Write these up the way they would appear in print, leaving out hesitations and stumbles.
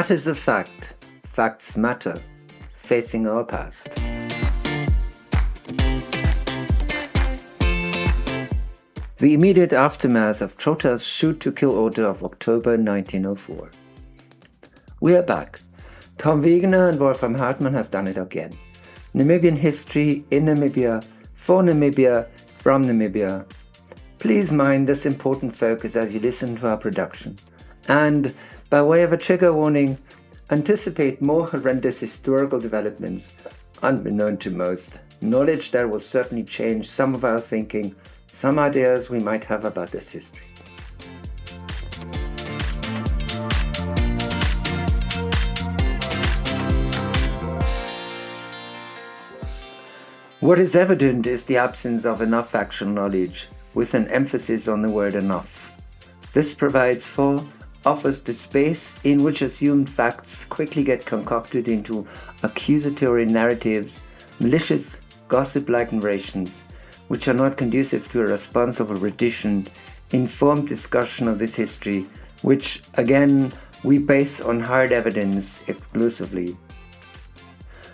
Matters of fact, facts matter, facing our past. The immediate aftermath of Trotha's shoot-to-kill order of October 1904. We are back. Tom Wegener and Wolfram Hartmann have done it again. Namibian history in Namibia, for Namibia, from Namibia. Please mind this important focus as you listen to our production. And, by way of a trigger warning, anticipate more horrendous historical developments, unbeknown to most, knowledge that will certainly change some of our thinking, some ideas we might have about this history. What is evident is the absence of enough actual knowledge, with an emphasis on the word enough. This offers the space in which assumed facts quickly get concocted into accusatory narratives, malicious gossip-like narrations, which are not conducive to a responsible rendition, informed discussion of this history, which, again, we base on hard evidence exclusively.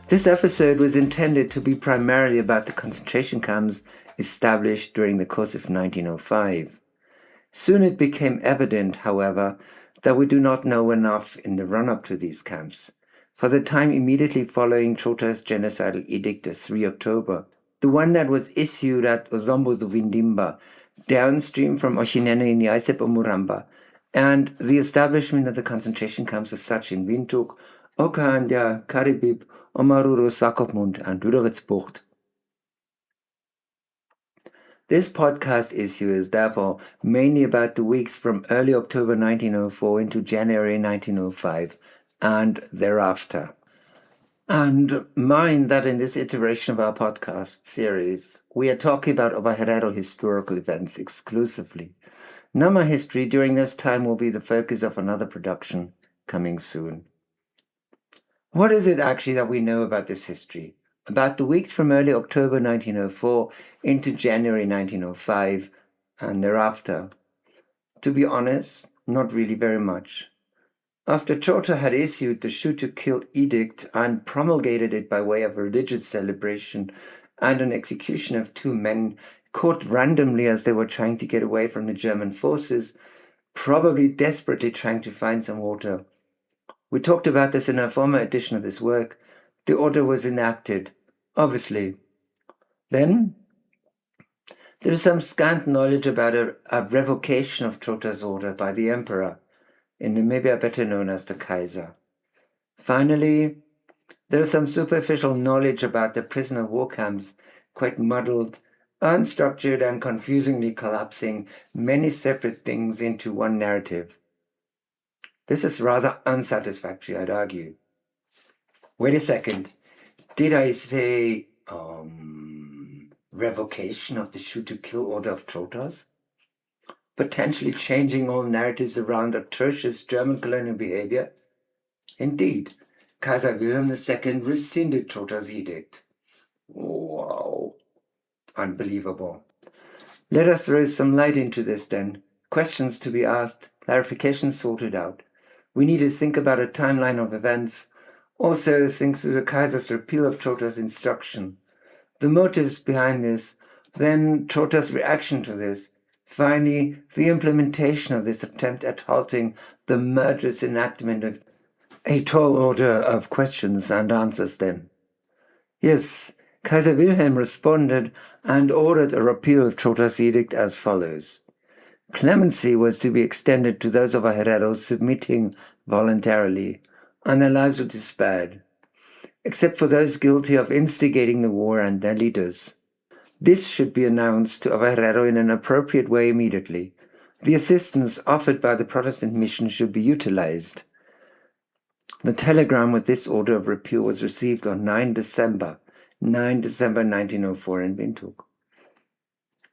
This episode was intended to be primarily about the concentration camps established during the course of 1905. Soon it became evident, however, that we do not know enough in the run-up to these camps. For the time immediately following Trotha's genocidal edict of 3 October, the one that was issued at Osombo-Zuvindimba, downstream from Oshinene in the Isep-Omuramba, and the establishment of the concentration camps as such in Windhoek, Okahandja, Karibib, Omaruru, Swakopmund, and Luderitzbucht. This podcast issue is therefore mainly about the weeks from early October 1904 into January 1905 and thereafter. And mind that in this iteration of our podcast series, we are talking about Herero historical events exclusively. Nama history during this time will be the focus of another production coming soon. What is it actually that we know about this history? About the weeks from early October 1904 into January 1905 and thereafter? To be honest, not really very much. After Trotha had issued the shoot-to-kill edict and promulgated it by way of a religious celebration and an execution of 2 men caught randomly as they were trying to get away from the German forces, probably desperately trying to find some water. We talked about this in a former edition of this work. The order was enacted, obviously. Then, there is some scant knowledge about a revocation of Trotha's order by the emperor, in Namibia better known as the Kaiser. Finally, there is some superficial knowledge about the prisoner war camps, quite muddled, unstructured, and confusingly collapsing many separate things into one narrative. This is rather unsatisfactory, I'd argue. Wait a second. Did I say revocation of the shoot-to-kill order of Trotha's? Potentially changing all narratives around atrocious German colonial behavior? Indeed, Kaiser Wilhelm II rescinded Trotha's edict. Wow. Unbelievable. Let us throw some light into this then. Questions to be asked, clarifications sorted out. We need to think about a timeline of events, also think through the Kaiser's repeal of Trotha's instruction, the motives behind this, then Trotha's reaction to this, finally the implementation of this attempt at halting the murderous enactment of a tall order of questions and answers then. Yes, Kaiser Wilhelm responded and ordered a repeal of Trotha's edict as follows. Clemency was to be extended to those of Hereros submitting voluntarily, and their lives would be spared, except for those guilty of instigating the war and their leaders. This should be announced to Herero in an appropriate way immediately. The assistance offered by the Protestant mission should be utilized. The telegram with this order of repeal was received on 9 December 1904 in Windhoek.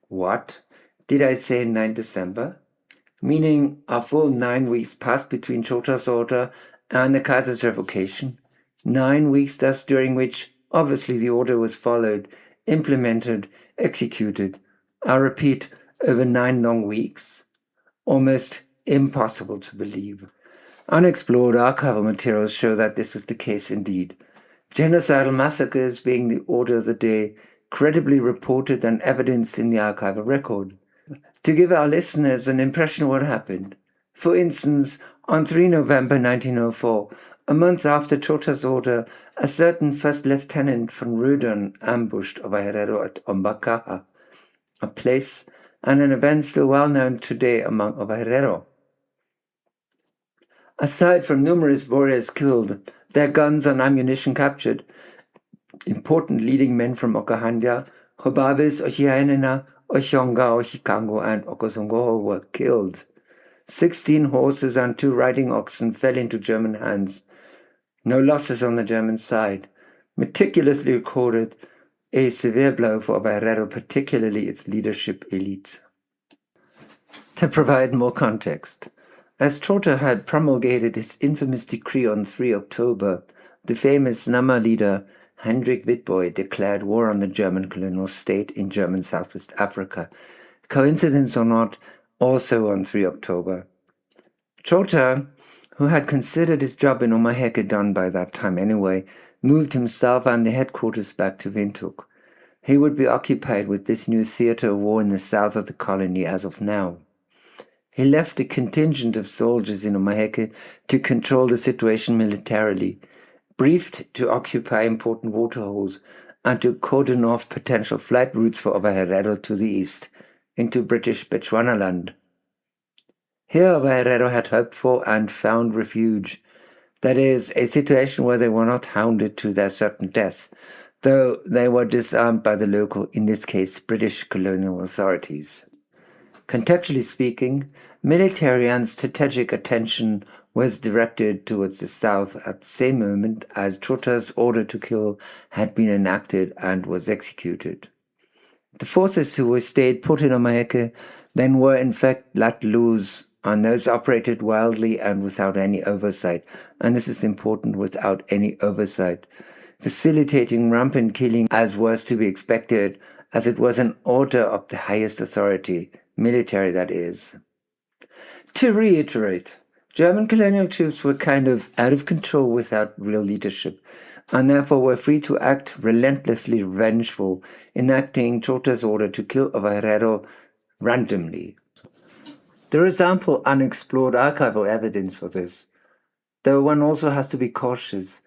What? Did I say 9 December? Meaning a full 9 weeks passed between Trotha's order and the Kaiser's revocation. 9 weeks thus during which, obviously, the order was followed, implemented, executed. I repeat, over 9 long weeks. Almost impossible to believe. Unexplored archival materials show that this was the case indeed. Genocidal massacres being the order of the day, credibly reported and evidenced in the archival record. To give our listeners an impression of what happened, for instance, on 3 November 1904, a month after Trotha's order, a certain First Lieutenant von Rudon ambushed Herero at Ombakaha, a place and an event still well known today among Herero. Aside from numerous warriors killed, their guns and ammunition captured, important leading men from Okahanja, Hobabis, Ohiainena, Oshonga, Oshikango, and Okosongoho were killed. 16 horses and 2 riding oxen fell into German hands. No losses on the German side. Meticulously recorded, a severe blow for Herero, particularly its leadership elite. To provide more context, as Trotha had promulgated his infamous decree on 3 October, the famous Nama leader Hendrik Witbooi declared war on the German colonial state in German Southwest Africa. Coincidence or not, also on 3 October. Trotha, who had considered his job in Omaheke done by that time anyway, moved himself and the headquarters back to Windhoek. He would be occupied with this new theatre of war in the south of the colony as of now. He left a contingent of soldiers in Omaheke to control the situation militarily, briefed to occupy important waterholes, and to cordon off potential flight routes for Herero to the east, into British Bechuanaland. Here Herero had hoped for and found refuge, that is, a situation where they were not hounded to their certain death, though they were disarmed by the local, in this case British colonial authorities. Contextually speaking, military and strategic attention was directed towards the south at the same moment as Trotha's order to kill had been enacted and was executed. The forces who were stayed put in Omaheke then were in fact let loose, and those operated wildly and without any oversight, and this is important, without any oversight, facilitating rampant killing as was to be expected, as it was an order of the highest authority, military that is. To reiterate, German colonial troops were kind of out of control without real leadership, and therefore were free to act relentlessly revengeful, enacting Trotha's order to kill Herero randomly. There is ample unexplored archival evidence for this, though one also has to be cautious,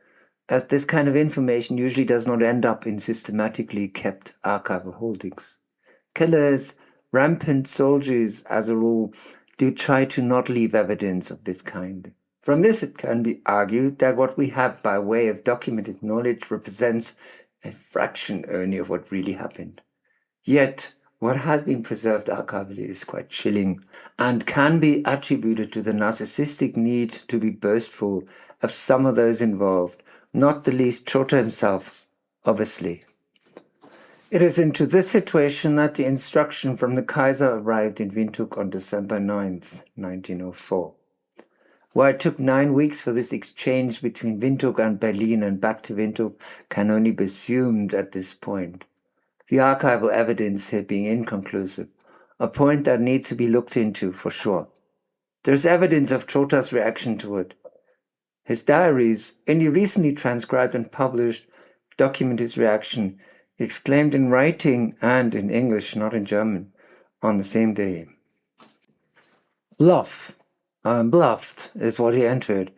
as this kind of information usually does not end up in systematically kept archival holdings. Killers, rampant soldiers, as a rule, do try to not leave evidence of this kind. From this it can be argued that what we have by way of documented knowledge represents a fraction only of what really happened. Yet, what has been preserved archivally is quite chilling and can be attributed to the narcissistic need to be boastful of some of those involved, not the least Trotha himself, obviously. It is into this situation that the instruction from the Kaiser arrived in Windhoek on December 9th, 1904. Why it took 9 weeks for this exchange between Windhoek and Berlin and back to Windhoek can only be assumed at this point. The archival evidence here being inconclusive, a point that needs to be looked into for sure. There's evidence of Trotha's reaction to it. His diaries, only recently transcribed and published, document his reaction, exclaimed in writing and in English, not in German, on the same day. Bluffed is what he entered,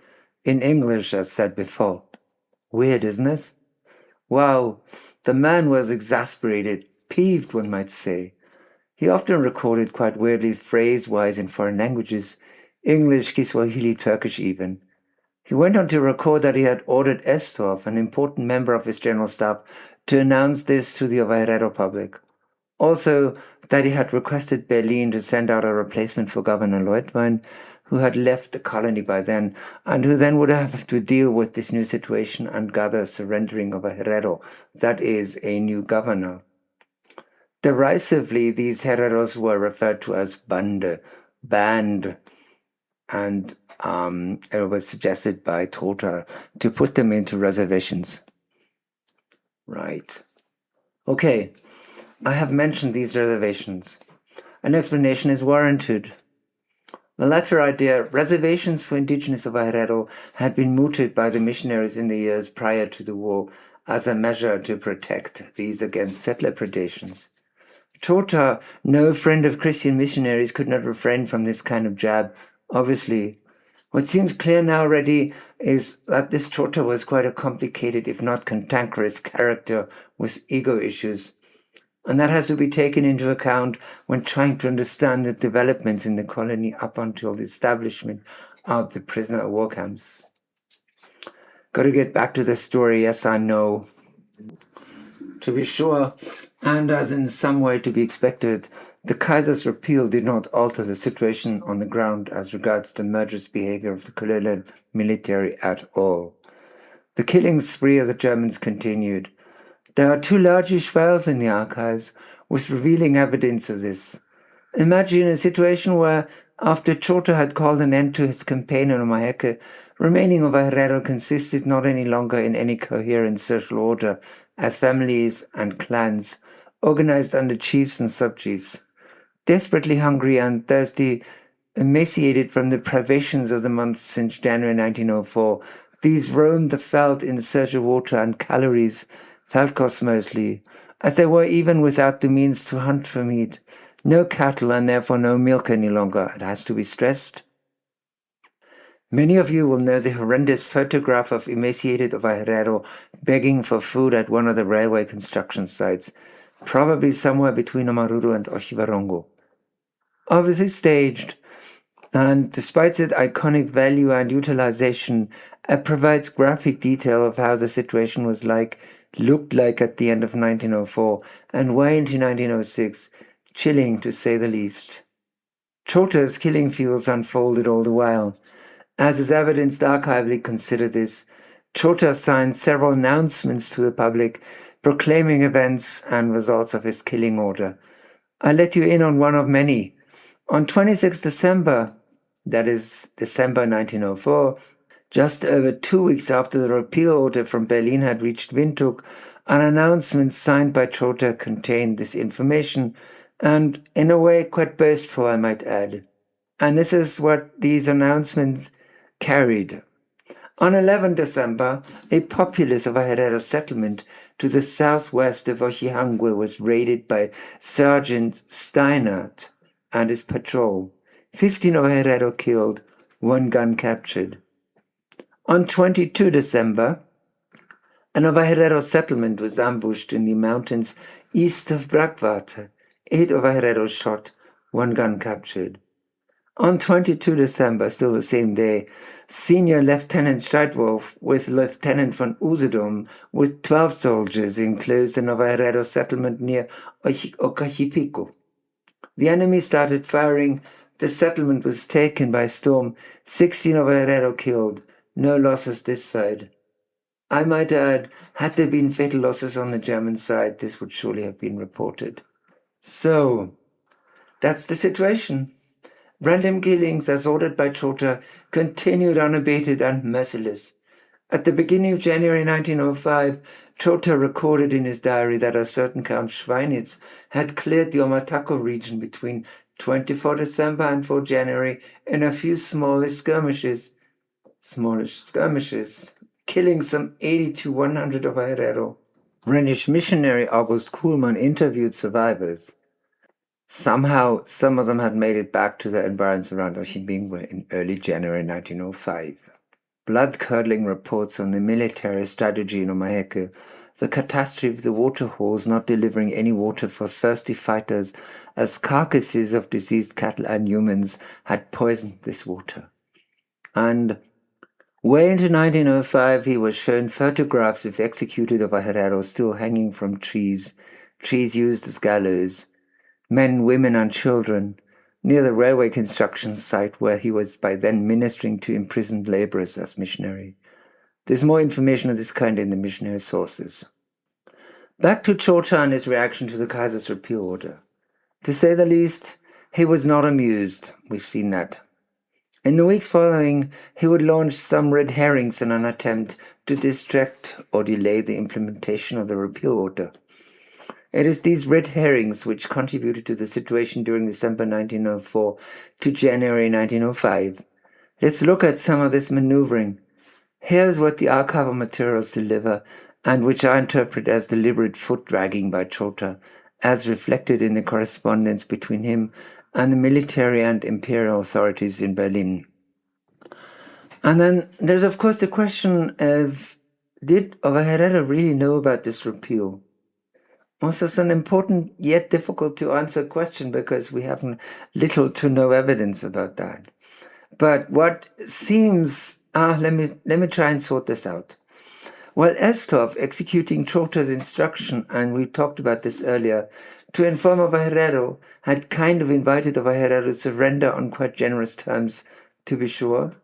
in English as said before. Weird, isn't it? Wow, the man was exasperated, peeved one might say. He often recorded quite weirdly phrase-wise in foreign languages, English, Kiswahili, Turkish even. He went on to record that he had ordered Estorff, an important member of his general staff, to announce this to the Herero public. Also, that he had requested Berlin to send out a replacement for Governor Leutwein, who had left the colony by then, and who then would have to deal with this new situation and gather surrendering of Herero, that is, a new governor. Derisively, these Hereros were referred to as band, and it was suggested by Trotha to put them into reservations. Right. Okay, I have mentioned these reservations. An explanation is warranted. The latter idea, reservations for indigenous of Herero, had been mooted by the missionaries in the years prior to the war as a measure to protect these against settler predations. Trotha, no friend of Christian missionaries, could not refrain from this kind of jab. Obviously, what seems clear now already is that this Trotha was quite a complicated, if not cantankerous, character with ego issues. And that has to be taken into account when trying to understand the developments in the colony up until the establishment of the prisoner of war camps. Got to get back to the story, yes, I know. To be sure, and as in some way to be expected, the Kaiser's repeal did not alter the situation on the ground as regards the murderous behavior of the colonial military at all. The killing spree of the Germans continued. There are 2 largish files in the archives with revealing evidence of this. Imagine a situation where, after Trotha had called an end to his campaign on Maheke, remaining of Herero consisted not any longer in any coherent social order as families and clans, organized under chiefs and sub-chiefs. Desperately hungry and thirsty, emaciated from the privations of the months since January 1904, these roamed the veldt in search of water and calories, veldkost mostly, as they were even without the means to hunt for meat. No cattle and therefore no milk any longer, it has to be stressed. Many of you will know the horrendous photograph of emaciated of Herero begging for food at one of the railway construction sites, probably somewhere between Omaruru and Oshivarongo. Obviously staged, and despite its iconic value and utilization, it provides graphic detail of how the situation looked like at the end of 1904 and way into 1906, chilling to say the least. Trotha's killing fields unfolded all the while. As is evidenced archivally, consider this. Trotha signed several announcements to the public proclaiming events and results of his killing order. I let you in on one of many. On 26 December, that is December 1904, just over 2 weeks after the repeal order from Berlin had reached Windhoek, an announcement signed by Trotha contained this information, and in a way quite boastful, I might add. And this is what these announcements carried. On 11 December, a populace of a Herero settlement to the southwest of Oshihangwe was raided by Sergeant Steinert and his patrol. 15 of Herero killed, 1 gun captured. On 22 December, an Herero settlement was ambushed in the mountains east of Brackwater. 8 of Herero shot, 1 gun captured. On 22 December, still the same day, Senior Lieutenant Streitwolf with Lieutenant von Usedom with 12 soldiers enclosed an Herero settlement near Okashipiko. The enemy started firing. The settlement was taken by storm. 16 of Herero killed. No losses this side. I might add, had there been fatal losses on the German side, this would surely have been reported. So, that's the situation. Random killings, as ordered by Trotha, continued unabated and merciless. At the beginning of January 1905, Trotha recorded in his diary that a certain Count Schweinitz had cleared the Omatako region between 24 December and 4 January in a few smallish skirmishes, killing some 80 to 100 of Herero. Rhenish missionary August Kuhlmann interviewed survivors. Somehow, some of them had made it back to their environs around Oshimbingwe in early January 1905. Blood-curdling reports on the military strategy in Omaheke, the catastrophe of the water holes not delivering any water for thirsty fighters, as carcasses of diseased cattle and humans had poisoned this water. And way into 1905, he was shown photographs of executed of Herero still hanging from trees used as gallows. Men, women, and children, near the railway construction site where he was by then ministering to imprisoned laborers as missionary. There's more information of this kind in the missionary sources. Back to Trotha and his reaction to the Kaiser's repeal order. To say the least, he was not amused. We've seen that. In the weeks following, he would launch some red herrings in an attempt to distract or delay the implementation of the repeal order. It is these red herrings which contributed to the situation during December 1904 to January 1905. Let's look at some of this maneuvering. Here's what the archival materials deliver, and which I interpret as deliberate foot-dragging by Trotha, as reflected in the correspondence between him and the military and imperial authorities in Berlin. And then there's, of course, the question of, did Herero really know about this repeal? Also, it's an important yet difficult to answer question because we have little to no evidence about that. But what seems, let me try and sort this out. Well, Estorff, executing Trotha's instruction, and we talked about this earlier, to inform Herero, had kind of invited Herero to surrender on quite generous terms, to be sure.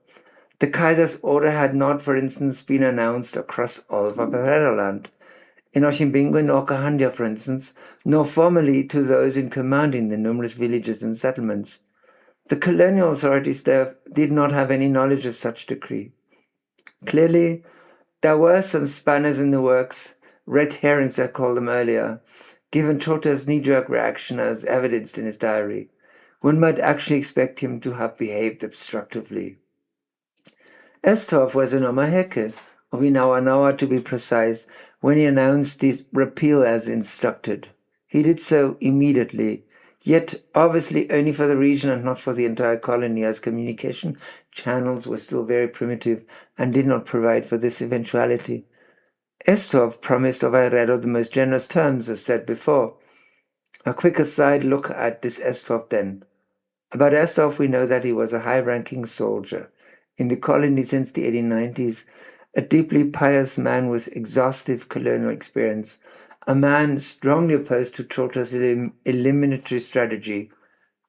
The Kaiser's order had not, for instance, been announced across all of Hereroland. In Oshimbingwe and Okahandja, for instance, nor formally to those in command in the numerous villages and settlements. The colonial authorities there did not have any knowledge of such decree. Clearly, there were some spanners in the works, red herrings I called them earlier, given Trotha's knee-jerk reaction as evidenced in his diary. One might actually expect him to have behaved obstructively. Estorff was in Omaheke, of Inawanawa to be precise, when he announced the repeal as instructed. He did so immediately, yet obviously only for the region and not for the entire colony, as communication channels were still very primitive and did not provide for this eventuality. Estorff promised Herero the most generous terms, as said before. A quick aside look at this Estorff then. About Estorff we know that he was a high-ranking soldier in the colony since the 1890s, a deeply pious man with exhaustive colonial experience, a man strongly opposed to Trotha's eliminatory strategy.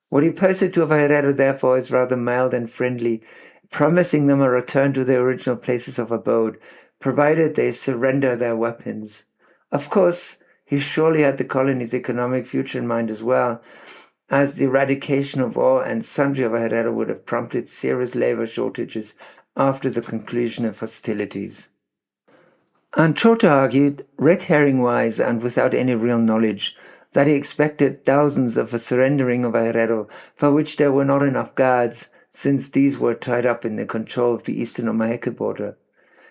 What he posted to Herero, therefore, is rather mild and friendly, promising them a return to their original places of abode, provided they surrender their weapons. Of course, he surely had the colony's economic future in mind as well, as the eradication of all and sundry of Herero would have prompted serious labor shortages after the conclusion of hostilities. And Trotha argued, red herring-wise and without any real knowledge, that he expected thousands of a surrendering of Herero, for which there were not enough guards, since these were tied up in the control of the eastern Omaheke border.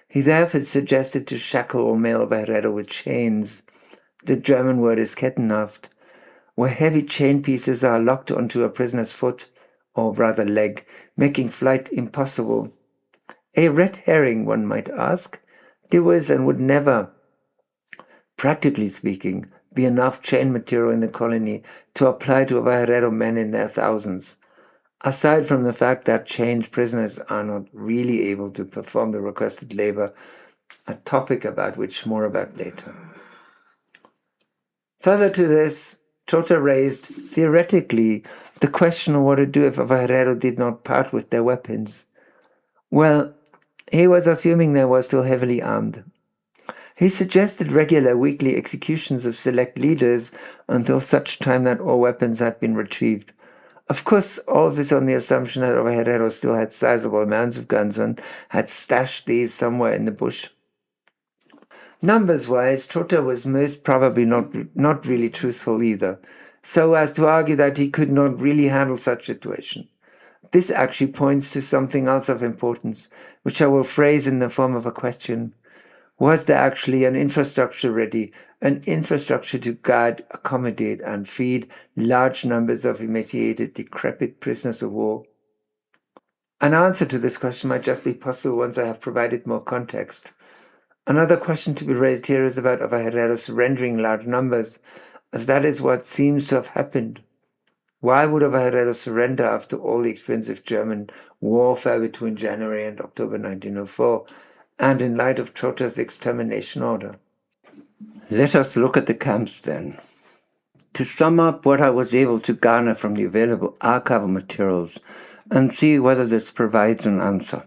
He therefore suggested to shackle or mail Herero with chains. The German word is Kettenhaft, where heavy chain pieces are locked onto a prisoner's foot, or rather leg, making flight impossible. A red herring, one might ask. There was and would never, practically speaking, be enough chain material in the colony to apply to Herero men in their thousands, aside from the fact that chained prisoners are not really able to perform the requested labor, a topic about which more about later. Further to this, Trotha raised, theoretically, the question of what to do if Herero did not part with their weapons. Well, he was assuming they were still heavily armed. He suggested regular weekly executions of select leaders until such time that all weapons had been retrieved. Of course, all of this on the assumption that Herero still had sizable amounts of guns and had stashed these somewhere in the bush. Numbers-wise, Trotha was most probably not really truthful either, so as to argue that he could not really handle such a situation. This actually points to something else of importance, which I will phrase in the form of a question. Was there actually an infrastructure ready, an infrastructure to guard, accommodate, and feed large numbers of emaciated, decrepit prisoners of war? An answer to this question might just be possible once I have provided more context. Another question to be raised here is about Herero surrendering large numbers, as that is what seems to have happened. Why would Herero surrender after all the expensive German warfare between January and October 1904, and in light of Trotha's extermination order? Let us look at the camps then. To sum up what I was able to garner from the available archival materials and see whether this provides an answer.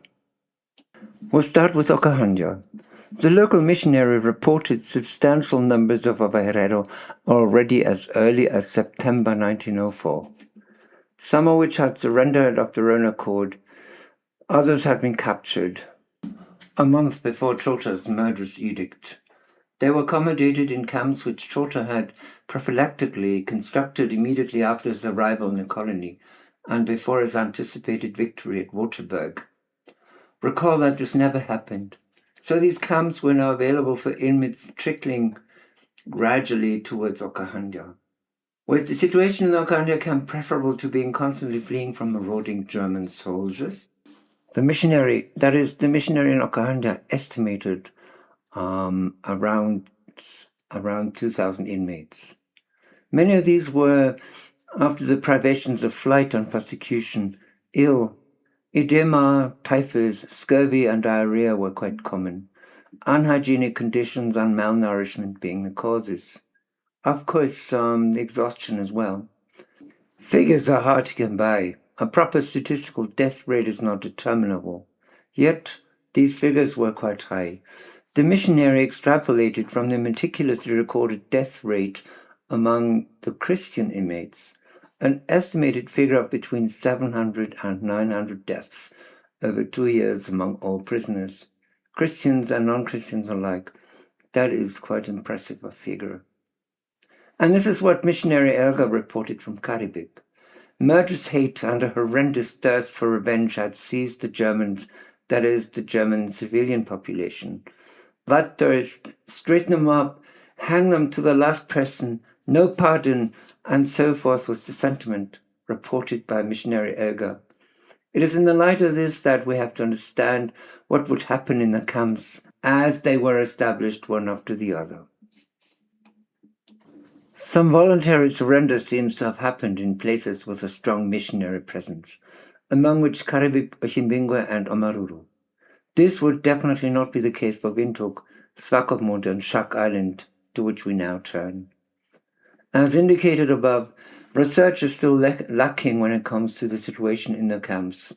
We'll start with Okahandja. The local missionary reported substantial numbers of Herero already as early as September 1904. Some of which had surrendered of their own accord, others had been captured a month before Trotha's murderous edict. They were accommodated in camps which Trotha had prophylactically constructed immediately after his arrival in the colony and before his anticipated victory at Waterberg. Recall that this never happened. So these camps were now available for inmates trickling gradually towards Okahandja. Was the situation in the Okahandja camp preferable to being constantly fleeing from marauding German soldiers? The missionary in Okahandja estimated around 2,000 inmates. Many of these were, after the privations of flight and persecution, ill. Edema, typhus, scurvy, and diarrhea were quite common. Unhygienic conditions and malnourishment being the causes. Of course, exhaustion as well. Figures are hard to come by. A proper statistical death rate is not determinable. Yet, these figures were quite high. The missionary extrapolated from the meticulously recorded death rate among the Christian inmates an estimated figure of between 700 and 900 deaths over 2 years among all prisoners, Christians and non-Christians alike. That is quite impressive a figure. And this is what missionary Elgar reported from Karibik. Murderous hate and a horrendous thirst for revenge had seized the Germans, that is, the German civilian population. That thirst, straighten them up, hang them to the last person, no pardon, and so forth was the sentiment reported by missionary Elgar. It is in the light of this that we have to understand what would happen in the camps as they were established one after the other. Some voluntary surrender seems to have happened in places with a strong missionary presence, among which Karibik, Oshimbingwe, and Omaruru. This would definitely not be the case for Windhoek, Swakopmund, and Shark Island, to which we now turn. As indicated above, research is still lacking when it comes to the situation in the camps.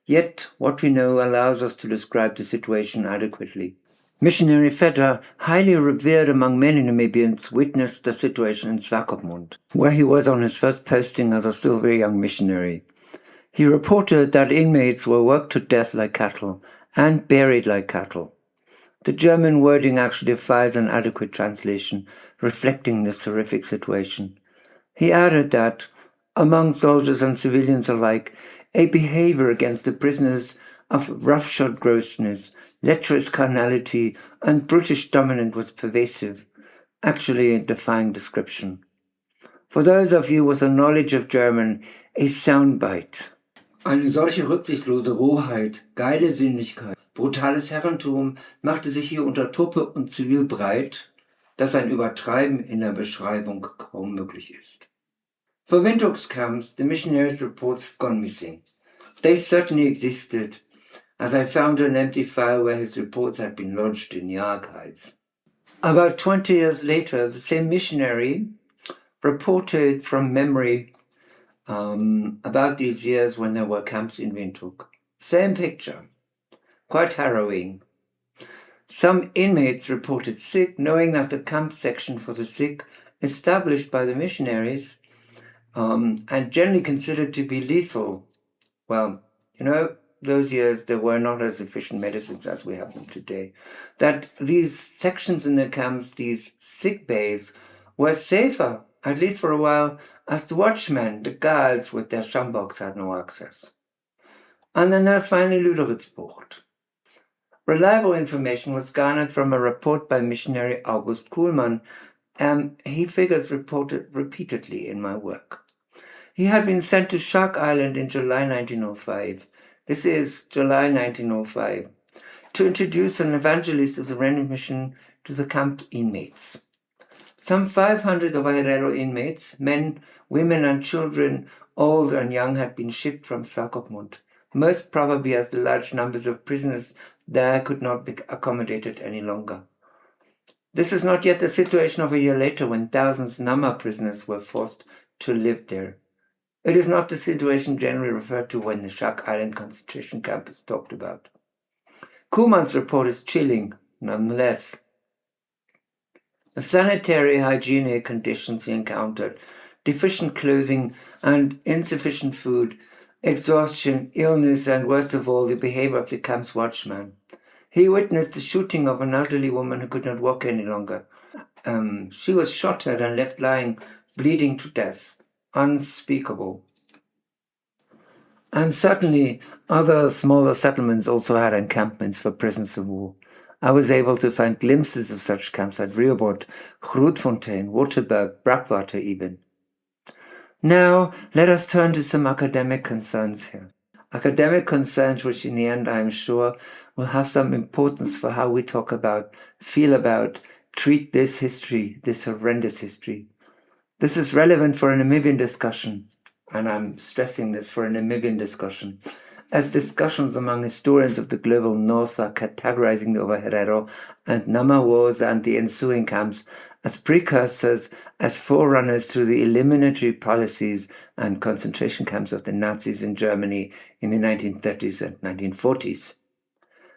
Yet, what we know allows us to describe the situation adequately. Missionary Fedder, highly revered among many Namibians, witnessed the situation in Swakopmund, where he was on his first posting as a still very young missionary. He reported that inmates were worked to death like cattle and buried like cattle. The German wording actually defies an adequate translation, reflecting this horrific situation. He added that, among soldiers and civilians alike, a behavior against the prisoners of roughshod grossness, lecherous carnality, and brutish dominance was pervasive, actually defying description. For those of you with a knowledge of German, a soundbite. Eine solche rücksichtslose Rohheit, geile Sinnlichkeit, brutales Herrentum machte sich hier unter Truppe und Zivil breit, dass ein Übertreiben in der Beschreibung kaum möglich ist. For Windhoek's camps, the missionaries' reports have gone missing. They certainly existed, as I found an empty file where his reports had been lodged in the archives. About 20 years later, the same missionary reported from memory about these years when there were camps in Windhoek. Same picture, quite harrowing. Some inmates reported sick, knowing that the camp section for the sick, established by the missionaries, and generally considered to be lethal. Well, those years there were not as efficient medicines as we have them today. That these sections in the camps, these sick bays, were safer, at least for a while, as the watchmen, the guards with their sjamboks had no access. And then there's finally Luderitzbucht. Reliable information was garnered from a report by missionary August Kuhlmann, and he figures reported repeatedly in my work. He had been sent to Shark Island in July 1905. This is July 1905, to introduce an evangelist of the Renwick mission to the camp inmates. Some 500 of Herero inmates, men, women, and children, old and young, had been shipped from Swakopmund, most probably as the large numbers of prisoners there could not be accommodated any longer. This is not yet the situation of a year later when thousands Nama prisoners were forced to live there. It is not the situation generally referred to when the Shark Island concentration camp is talked about. Kuhlmann's report is chilling, nonetheless. The sanitary hygienic conditions he encountered, deficient clothing and insufficient food, exhaustion, illness, and worst of all, the behavior of the camp's watchman. He witnessed the shooting of an elderly woman who could not walk any longer. She was shot at and left lying, bleeding to death. Unspeakable. And certainly other smaller settlements also had encampments for prisoners of war. I was able to find glimpses of such camps at Rehoboth, Grootfontein, Waterberg, Brackwater even. Now, let us turn to some academic concerns here. Academic concerns which in the end, I am sure, will have some importance for how we talk about, feel about, treat this history, this horrendous history. This is relevant for a Namibian discussion, and I'm stressing this for a Namibian discussion, as discussions among historians of the global north are categorizing the Herero and Nama wars and the ensuing camps as precursors, as forerunners to the eliminatory policies and concentration camps of the Nazis in Germany in the 1930s and 1940s.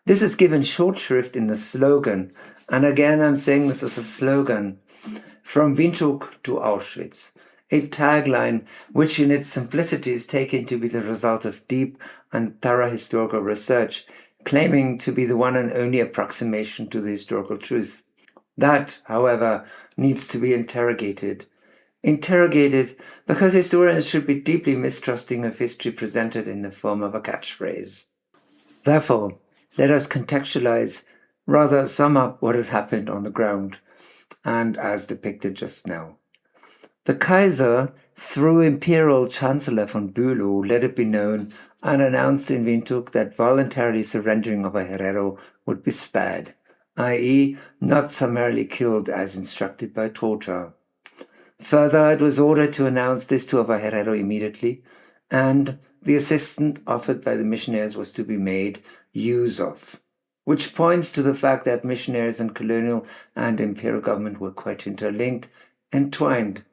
This is given short shrift in the slogan, and again I'm saying this as a slogan, from Windhoek to Auschwitz, a tagline which in its simplicity is taken to be the result of deep and thorough historical research, claiming to be the one and only approximation to the historical truth. That, however, needs to be interrogated. Interrogated because historians should be deeply mistrusting of history presented in the form of a catchphrase. Therefore, let us contextualize, rather sum up what has happened on the ground, and as depicted just now. The Kaiser, through Imperial Chancellor von Bülow, let it be known and announced in Windhoek that voluntarily surrendering of a Herero would be spared, i.e. not summarily killed as instructed by Trotha. Further, it was ordered to announce this to a Herero immediately, and the assistance offered by the missionaries was to be made use of, which points to the fact that missionaries and colonial and imperial government were quite interlinked, entwined.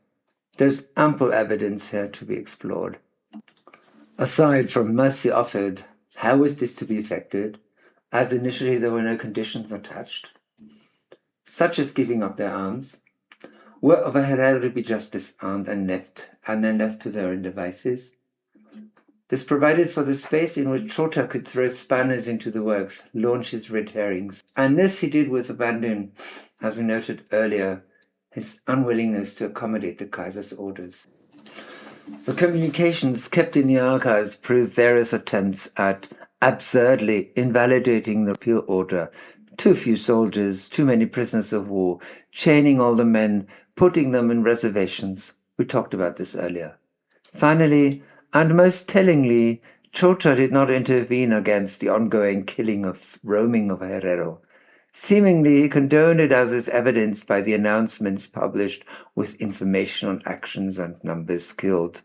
There's ample evidence here to be explored. Aside from mercy offered, how was this to be effected, as initially there were no conditions attached, such as giving up their arms? Were of a Herero to be just disarmed and then left to their own devices? This provided for the space in which Trotha could throw spanners into the works, launch his red herrings. And this he did with abandon, as we noted earlier, his unwillingness to accommodate the Kaiser's orders. The communications kept in the archives prove various attempts at absurdly invalidating the repeal order. Too few soldiers, too many prisoners of war, chaining all the men, putting them in reservations. We talked about this earlier. Finally, and most tellingly, Trotha did not intervene against the ongoing killing of roaming of Herero. Seemingly, he condoned it as is evidenced by the announcements published with information on actions and numbers killed.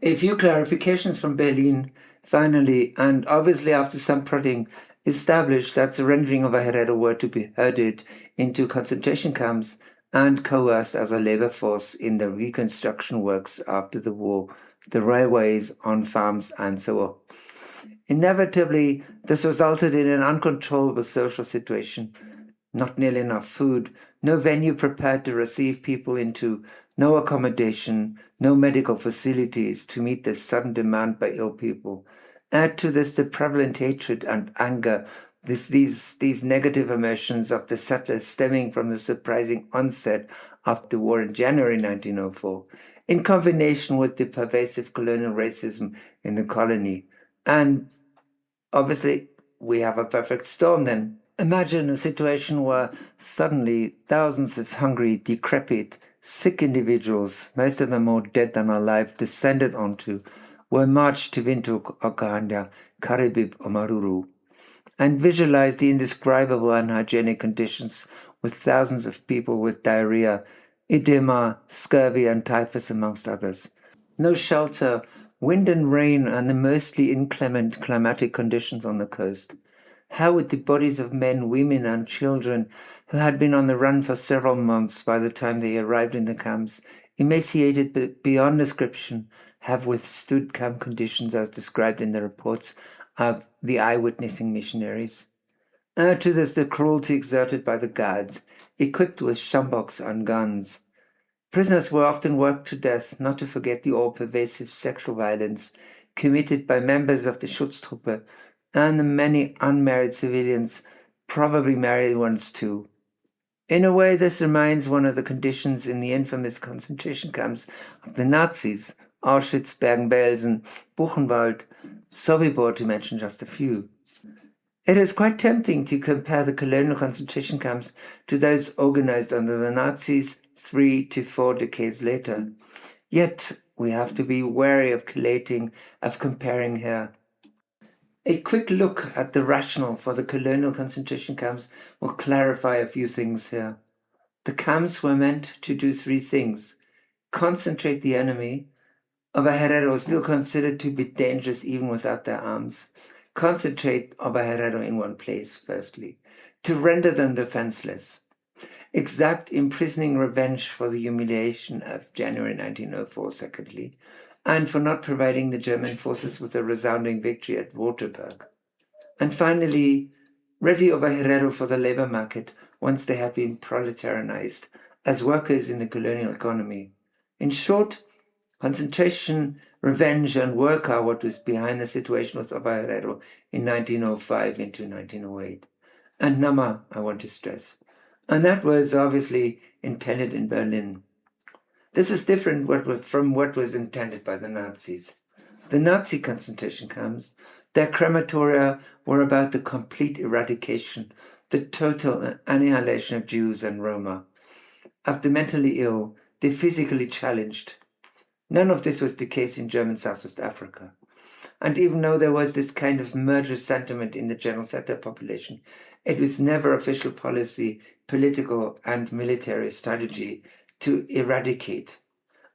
A few clarifications from Berlin, finally, and obviously after some prodding, established that surrendering of a Herero were to be herded into concentration camps and coerced as a labor force in the reconstruction works after the war, the railways, on farms, and so on. Inevitably, this resulted in an uncontrollable social situation. Not nearly enough food, no venue prepared to receive people into, no accommodation, no medical facilities to meet this sudden demand by ill people. Add to this the prevalent hatred and anger, these negative emotions of the settlers stemming from the surprising onset of the war in January 1904, in combination with the pervasive colonial racism in the colony. And obviously, we have a perfect storm then. Imagine a situation where suddenly thousands of hungry, decrepit, sick individuals, most of them more dead than alive, descended onto, were marched to Windhoek, Okahanda, Karibib, or Maruru, and visualize the indescribable unhygienic conditions with thousands of people with diarrhea, edema, scurvy, and typhus, amongst others. No shelter, wind and rain, and the mostly inclement climatic conditions on the coast. How would the bodies of men, women, and children who had been on the run for several months by the time they arrived in the camps, emaciated beyond description, have withstood camp conditions as described in the reports of the eyewitnessing missionaries? Add to this the cruelty exerted by the guards, equipped with sjamboks and guns. Prisoners were often worked to death, not to forget the all-pervasive sexual violence committed by members of the Schutztruppe and the many unmarried civilians probably married ones too. In a way, this reminds one of the conditions in the infamous concentration camps of the Nazis, Auschwitz, Bergen-Belsen, Buchenwald, Sobibor, to mention just a few. It is quite tempting to compare the colonial concentration camps to those organized under the Nazis 3 to 4 decades later. Yet, we have to be wary of comparing here. A quick look at the rationale for the colonial concentration camps will clarify a few things here. The camps were meant to do 3 things: concentrate the enemy, of a Herero still considered to be dangerous even without their arms. Concentrate of a Herero in one place, firstly, to render them defenseless. Exact imprisoning revenge for the humiliation of January 1904, secondly, and for not providing the German forces with a resounding victory at Waterberg. And finally, ready of a Herero for the labor market once they had been proletarianized as workers in the colonial economy. In short, concentration, revenge, and work are what was behind the situation with Ova Herero in 1905 into 1908. And Nama, I want to stress. And that was obviously intended in Berlin. This is different from what was intended by the Nazis. The Nazi concentration camps, their crematoria were about the complete eradication, the total annihilation of Jews and Roma, of the mentally ill, the physically challenged. None of this was the case in German Southwest Africa. And even though there was this kind of murderous sentiment in the genocidal population, it was never official policy, political and military strategy to eradicate.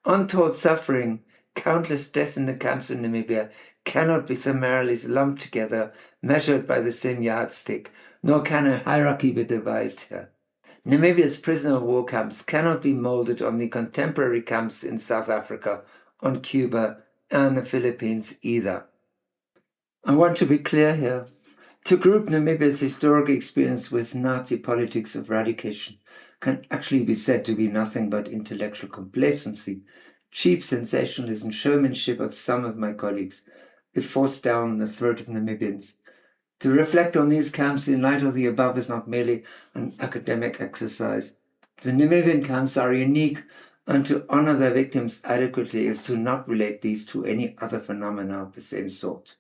Untold suffering, countless deaths in the camps in Namibia cannot be summarily lumped together, measured by the same yardstick, nor can a hierarchy be devised here. Namibia's prisoner of war camps cannot be molded on the contemporary camps in South Africa, on Cuba, and the Philippines either. I want to be clear here. To group Namibia's historic experience with Nazi politics of eradication can actually be said to be nothing but intellectual complacency, cheap sensationalism, showmanship of some of my colleagues, if forced down the throat of Namibians. To reflect on these camps in light of the above is not merely an academic exercise. The Namibian camps are unique, and to honor their victims adequately is to not relate these to any other phenomena of the same sort.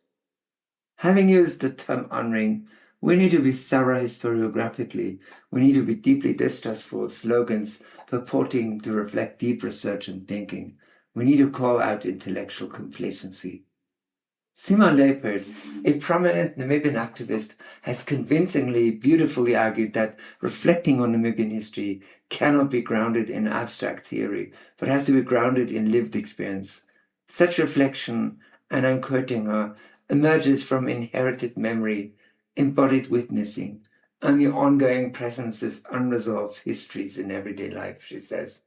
Having used the term honoring, we need to be thorough historiographically. We need to be deeply distrustful of slogans purporting to reflect deep research and thinking. We need to call out intellectual complacency. Simon Leopold, a prominent Namibian activist, has convincingly, beautifully argued that reflecting on Namibian history cannot be grounded in abstract theory, but has to be grounded in lived experience. Such reflection, and I'm quoting her, emerges from inherited memory, embodied witnessing, and the ongoing presence of unresolved histories in everyday life, she says.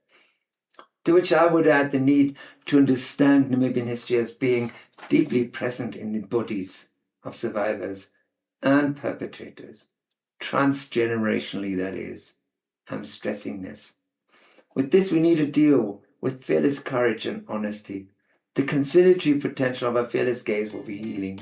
To which I would add the need to understand Namibian history as being deeply present in the bodies of survivors and perpetrators, transgenerationally, that is. I'm stressing this. With this, we need to deal with fearless courage and honesty. The conciliatory potential of a fearless gaze will be healing.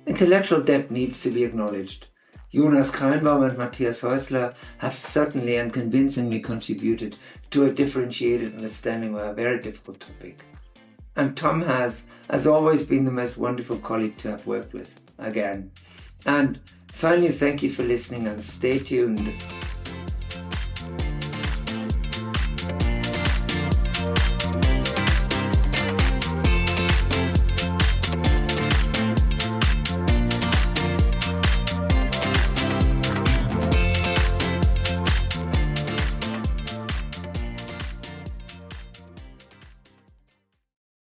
Intellectual debt needs to be acknowledged. Jonas, Kreienbaum and Matthias Häussler have certainly and convincingly contributed to a differentiated understanding of a very difficult topic. And Tom has, as always, been the most wonderful colleague to have worked with, again. And finally, thank you for listening and stay tuned.